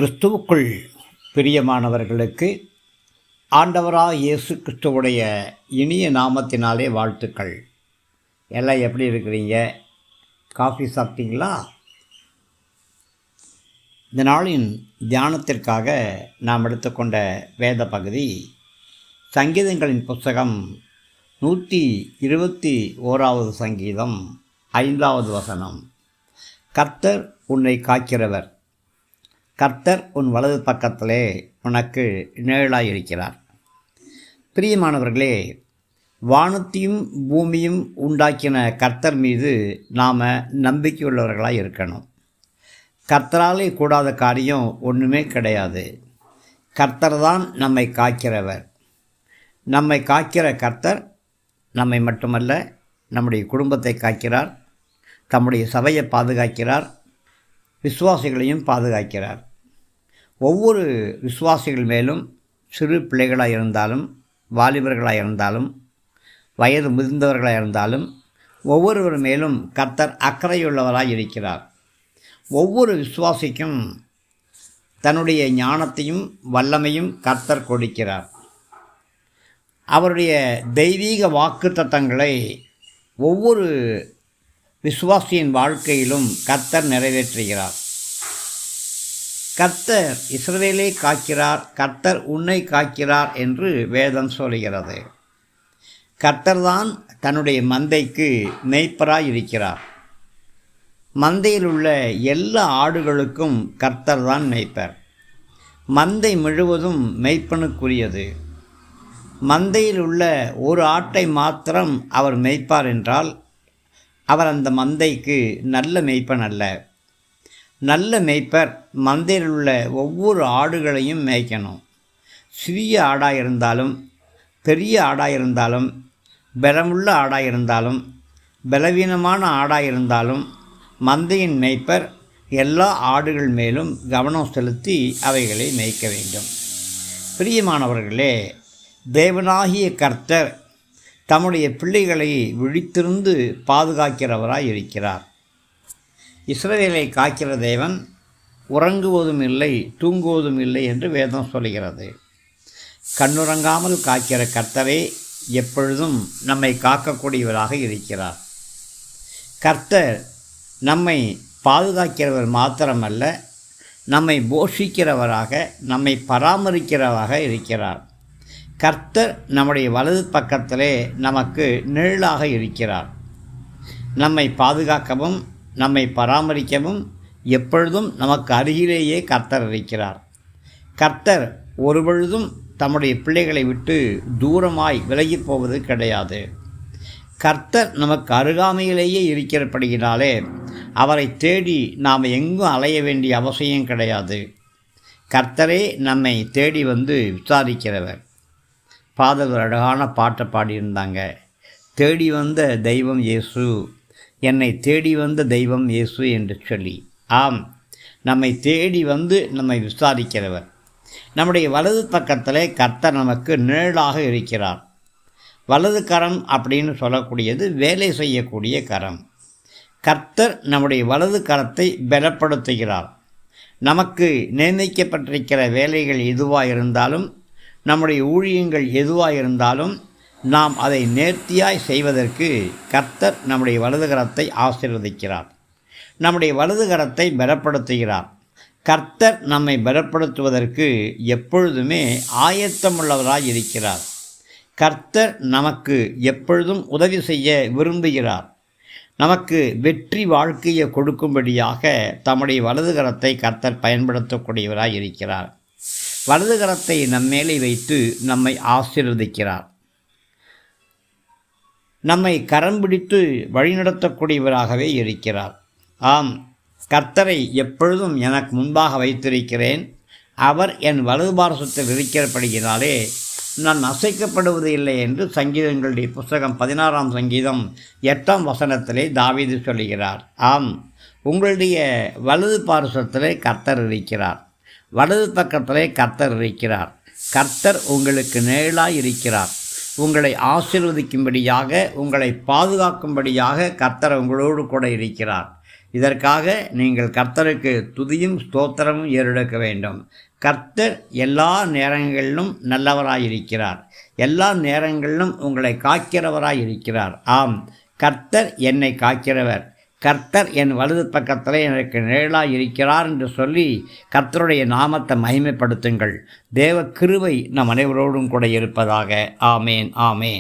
கிறிஸ்துவுக்குள் பிரியமானவர்களுக்கு ஆண்டவராக இயேசு கிறிஸ்துவுடைய இனிய நாமத்தினாலே வாழ்த்துக்கள். எல்லாம் எப்படி இருக்கிறீங்க? காஃபி சாப்பிட்டீங்களா? இந்த நாளின் தியானத்திற்காக நாம் எடுத்துக்கொண்ட வேத பகுதி சங்கீதங்களின் புஸ்தகம் 121 சங்கீதம் 5வது வசனம். கர்த்தர் உன்னை காக்கிறவர், கர்த்தர் உன் வலது பக்கத்திலே உனக்கு நிழலாயிருக்கிறார். பிரியமானவர்களே, வானத்தையும் பூமியும் உண்டாக்கின கர்த்தர் மீது நாம் நம்பிக்கையுள்ளவர்களாக இருக்கணும். கர்த்தராலே கூடாத காரியம் ஒன்றுமே கிடையாது. கர்த்தர் தான் நம்மை காக்கிறவர். நம்மை காக்கிற கர்த்தர் நம்மை மட்டுமல்ல, நம்முடைய குடும்பத்தை காக்கிறார், தம்முடைய சபையை பாதுகாக்கிறார், விசுவாசிகளையும் பாதுகாக்கிறார். ஒவ்வொரு விசுவாசிகள் மேலும், சிறு பிள்ளைகளாக இருந்தாலும், வாலிபர்களாக இருந்தாலும், வயது முதிர்ந்தவர்களாக இருந்தாலும், ஒவ்வொருவர் மேலும் கர்த்தர் அக்கறையுள்ளவராக இருக்கிறார். ஒவ்வொரு விசுவாசிக்கும் தன்னுடைய ஞானத்தையும் வல்லமையும் கர்த்தர் கொடுக்கிறார். அவருடைய தெய்வீக வாக்குத்தத்தங்களை ஒவ்வொரு விசுவாசியின் வாழ்க்கையிலும் கர்த்தர் நிறைவேற்றுகிறார். கர்த்தர் இஸ்ரவேலை காக்கிறார், கர்த்தர் உன்னை காக்கிறார் என்று வேதம் சொல்கிறது. கர்த்தர்தான் தன்னுடைய மந்தைக்கு மேய்ப்பராய் இருக்கிறார். மந்தையில் உள்ள எல்லா ஆடுகளுக்கும் கர்த்தர்தான் மேய்ப்பர். மந்தை முழுவதும் மேய்ப்பனுக்குரியது. மந்தையில் உள்ள ஒரு ஆட்டை மாத்திரம் அவர் மேய்ப்பார் என்றால் அவர் அந்த மந்தைக்கு நல்ல மேய்ப்பன் அல்ல. நல்ல மேய்ப்பர் மந்தையில் உள்ள ஒவ்வொரு ஆடுகளையும் மேய்க்கணும். சிறிய ஆடாக இருந்தாலும், பெரிய ஆடாக இருந்தாலும், பலமுள்ள ஆடாக இருந்தாலும், பலவீனமான ஆடாக இருந்தாலும், மந்தையின் மேய்ப்பர் எல்லா ஆடுகள் மேலும் கவனம் செலுத்தி அவைகளை மேய்க்க வேண்டும். பிரியமானவர்களே, தேவனாகிய கர்த்தர் தம்முடைய பிள்ளைகளை விழித்திருந்து பாதுகாக்கிறவராய் இருக்கிறார். இஸ்ரவேலை காக்கிற தேவன் உறங்குவதும் இல்லை, தூங்குவதும் இல்லை என்று வேதம் சொல்கிறது. கண்ணுறங்காமல் காக்கிற கர்த்தரே எப்பொழுதும் நம்மை காக்கக்கூடியவராக இருக்கிறார். கர்த்தர் நம்மை பாதுகாக்கிறவர் மாத்திரமல்ல, நம்மை போஷிக்கிறவராக, நம்மை பராமரிக்கிறவராக இருக்கிறார். கர்த்தர் நம்முடைய வலது பக்கத்திலே நமக்கு நிழலாக இருக்கிறார். நம்மை பாதுகாக்கவும் நம்மை பராமரிக்கவும் எப்பொழுதும் நமக்கு அருகிலேயே கர்த்தர் இருக்கிறார். கர்த்தர் ஒருபொழுதும் தம்முடைய பிள்ளைகளை விட்டு தூரமாய் விலகி போவது கிடையாது. கர்த்தர் நமக்கு அருகாமையிலேயே இருக்கிறபடியினாலே அவரை தேடி நாம் எங்கும் அலைய வேண்டிய அவசியம் கிடையாது. கர்த்தரே நம்மை தேடி வந்து விசாரிக்கிறவர். பாதல் ஒரு அழகான பாட்டை பாடியிருந்தாங்க. தேடி வந்த தெய்வம் இயேசு, என்னை தேடி வந்த தெய்வம் இயேசு என்று சொல்லி. ஆம், நம்மை தேடி வந்து நம்மை விசாரிக்கிறவர். நம்முடைய வலது பக்கத்தில் கர்த்தர் நமக்கு நிழலாக இருக்கிறார். வலது கரம் அப்படின்னு சொல்லக்கூடியது வேலை செய்யக்கூடிய கரம். கர்த்தர் நம்முடைய வலது கரத்தை பலப்படுத்துகிறார். நமக்கு நிர்ணயிக்கப்பட்டிருக்கிற வேலைகள் எதுவாக இருந்தாலும், நம்முடைய ஊழியங்கள் எதுவாக இருந்தாலும், நாம் அதை நேர்த்தியாய் செய்வதற்கு கர்த்தர் நம்முடைய வலது கரத்தை ஆசீர்வதிக்கிறார். நம்முடைய வலது கரத்தை பலப்படுத்துகிறார். கர்த்தர் நம்மை பலப்படுத்துவதற்கு எப்பொழுதுமே ஆயத்தமுள்ளவராய் இருக்கிறார். கர்த்தர் நமக்கு எப்பொழுதும் உதவி செய்ய விரும்புகிறார். நமக்கு வெற்றி வாழ்க்கையை கொடுக்கும்படியாக தம்முடைய வலது கரத்தை கர்த்தர் பயன்படுத்தக்கூடியவராய் இருக்கிறார். வலது கரத்தை நம்மேலே வைத்து நம்மை ஆசீர்வதிக்கிறார். நம்மை கரம் பிடித்து வழிநடத்தக்கூடியவராகவே இருக்கிறார். ஆம், கர்த்தரை எப்பொழுதும் எனக்கு முன்பாக வைத்திருக்கிறேன். அவர் என் வலது பார்சத்தில் இருக்கிறபடியினாலே நான் அசைக்கப்படுவது இல்லை என்று சங்கீதங்களுடைய புஸ்தகம் 16ஆம் சங்கீதம் 8ஆம் வசனத்திலே தாவீது சொல்கிறார். ஆம், உங்களுடைய வலது பார்சத்திலே கர்த்தர் இருக்கிறார். வலது பக்கத்திலே கர்த்தர் இருக்கிறார். கர்த்தர் உங்களுக்கு நிழலாய் இருக்கிறார். உங்களை ஆசீர்வதிக்கும்படியாக, உங்களை பாதுகாக்கும்படியாக கர்த்தர் உங்களோடு கூட இருக்கிறார். இதற்காக நீங்கள் கர்த்தருக்கு துதியும் ஸ்தோத்திரமும் ஏறெடுக்க வேண்டும். கர்த்தர் எல்லா நேரங்களிலும் நல்லவராயிருக்கிறார். எல்லா நேரங்களிலும் உங்களை காக்கிறவராயிருக்கிறார். ஆம், கர்த்தர் என்னை காக்கிறவர். கர்த்தர் என் வலது பக்கத்தில் எனக்கு நிழலாய் இருக்கிறார் என்று சொல்லி கர்த்தருடைய நாமத்தை மகிமைப்படுத்துங்கள். தேவ கிருபை நம் அனைவரோடும் கூட இருப்பதாக. ஆமேன், ஆமேன்.